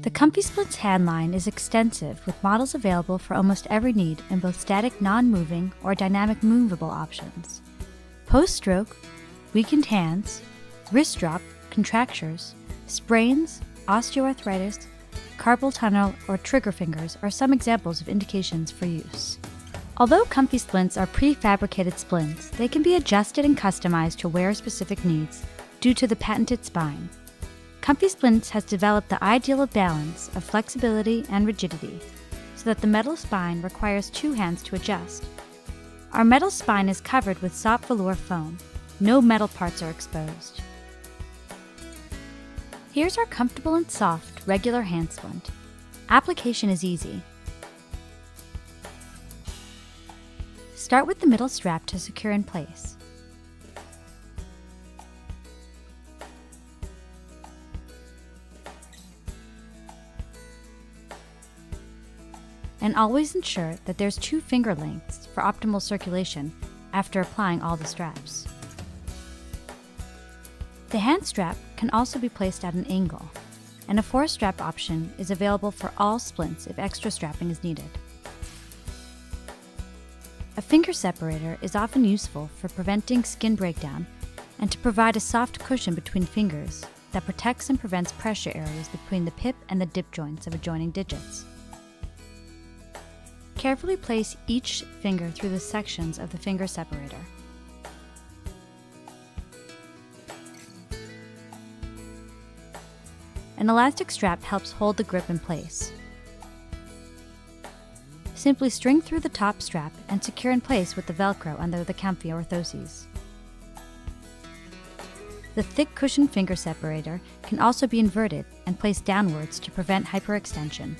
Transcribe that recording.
The Comfy Splint's hand line is extensive with models available for almost every need in both static non-moving or dynamic movable options. Post-stroke, weakened hands, wrist drop, contractures, sprains, osteoarthritis, carpal tunnel, or trigger fingers are some examples of indications for use. Although Comfy Splints are prefabricated splints, they can be adjusted and customized to wearer-specific needs due to the patented spine. Comfy Splints has developed the ideal balance of flexibility and rigidity so that the metal spine requires two hands to adjust. Our metal spine is covered with soft velour foam. No metal parts are exposed. Here's our comfortable and soft regular hand splint. Application is easy. Start with the middle strap to secure in place. And always ensure that there's 2 finger lengths for optimal circulation after applying all the straps. The hand strap can also be placed at an angle, and a 4-strap option is available for all splints if extra strapping is needed. A finger separator is often useful for preventing skin breakdown and to provide a soft cushion between fingers that protects and prevents pressure areas between the PIP and the dip joints of adjoining digits. Carefully place each finger through the sections of the finger separator. An elastic strap helps hold the grip in place. Simply string through the top strap and secure in place with the Velcro under the Comfy Orthoses. The thick cushion finger separator can also be inverted and placed downwards to prevent hyperextension.